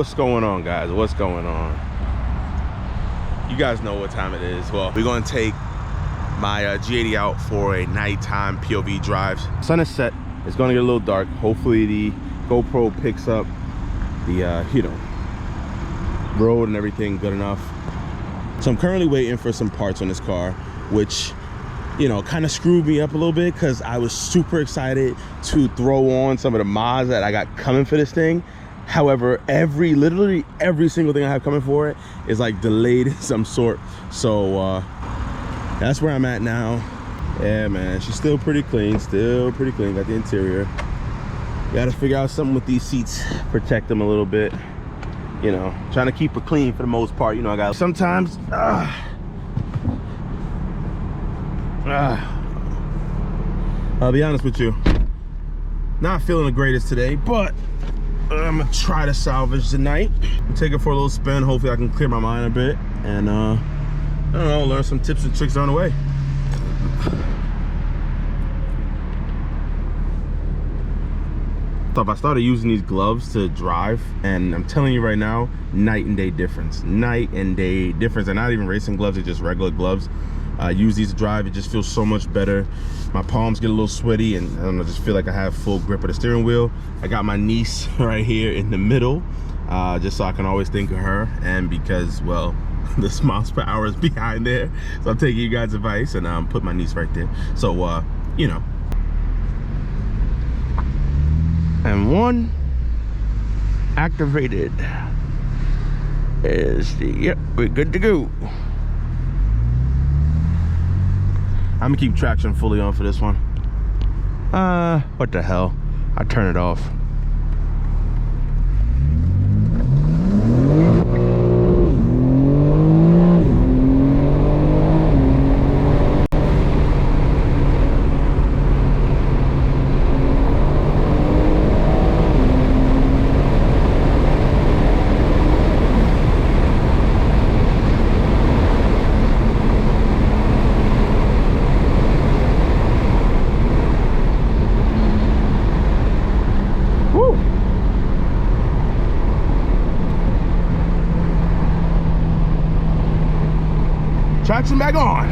What's going on, guys? What's going on? You guys know what time it is. Well, we're gonna take my G80 out for a nighttime POV drive. Sun is set. It's gonna get a little dark. Hopefully the GoPro picks up the you know, road and everything good enough. So I'm currently waiting for some parts on this car, which, you know, kind of screwed me up a little bit because I was super excited to throw on some of the mods that I got coming for this thing. However, literally every single thing I have coming for it is like delayed in some sort. So that's where I'm at now. Yeah, man, she's still pretty clean, got the interior. Gotta figure out something with these seats, protect them a little bit. You know, trying to keep her clean for the most part. You know, I got sometimes I'll be honest with you, not feeling the greatest today, but I'm gonna try to salvage the night. Take it for a little spin. Hopefully I can clear my mind a bit and I don't know, learn some tips and tricks on the way. So if I started using these gloves to drive, and I'm telling you right now, night and day difference. Night and day difference. They're not even racing gloves, they're just regular gloves. Use these to drive, it just feels so much better. My palms get a little sweaty and I don't know, just feel like I have full grip of the steering wheel. I got my niece right here in the middle, just so I can always think of her, and because, well, the miles per hour is behind there. So I'm taking you guys' advice and put my niece right there. So, you know. And one activated is the, yep, we're good to go. I'm gonna keep traction fully on for this one. What the hell? I turn it off. Traction back on.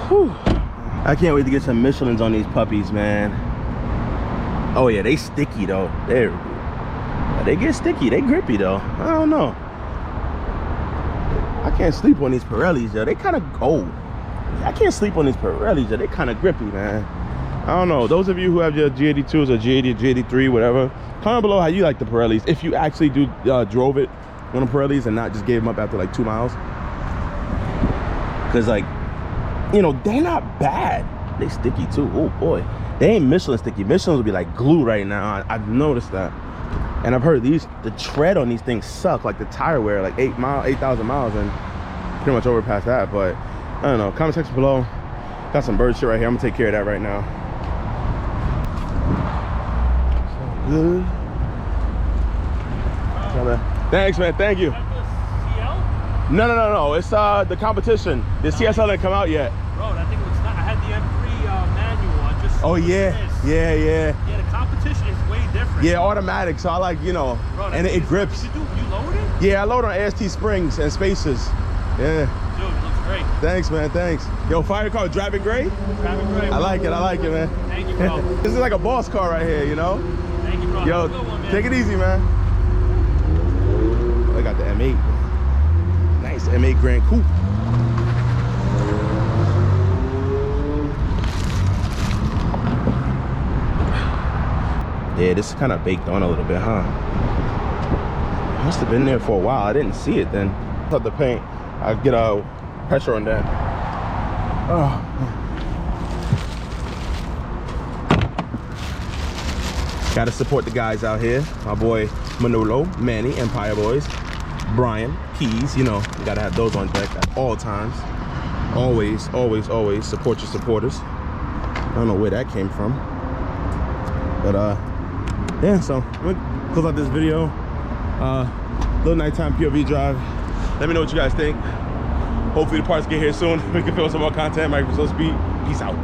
Whew. I can't wait to get some Michelins on these puppies, man. Oh yeah, they sticky though. They get sticky, they grippy though. I don't know. I can't sleep on these Pirellis, yo. They kind of I can't sleep on these Pirellis, yo. They kind of grippy, man. I don't know. Those of you who have your G82s or G80, G83, whatever, comment below how you like the Pirellis. If you actually drove it on the Pirellis and not just gave them up after like 2 miles. Cause like, you know, they're not bad. They sticky too. Oh boy, they ain't Michelin sticky. Michelins will be like glue right now. I've noticed that. And I've heard the tread on these things suck, like the tire wear, like 8,000 miles, and pretty much over past that. But I don't know. Comment section below. Got some bird shit right here. I'm gonna take care of that right now. So good. Thanks, man. Thank you. No. It's the competition. The CSL didn't come out yet. Bro, that thing looks nice. I had the M3 manual. I just oh yeah. Yeah, the competition is way different. Yeah, automatic. So I like, you know, bro, and it grips. You load it? Yeah, I load on AST springs and spacers. Yeah. Dude, it looks great. Thanks, man. Thanks. Yo, fire car, driving gray? Driving gray. I like it, man. Thank you, bro. This is like a boss car right here, you know? Thank you, bro. Yo, have a good one, man. Take it easy, man. I got the M8. Nice M8 Grand Coupe. Yeah, this is kind of baked on a little bit, huh? Must have been there for a while. I didn't see it then. Cut the paint. I get a pressure on that. Oh. Gotta support the guys out here. My boy Manolo, Manny, Empire Boys, Brian, KIES. You know, you gotta have those on deck at all times. Always support your supporters. I don't know where that came from, but yeah. So I'm gonna close out this video. Little nighttime POV drive. Let me know what you guys think. Hopefully the parts get here soon. We can film some more content. Microsoft Speed. Peace out.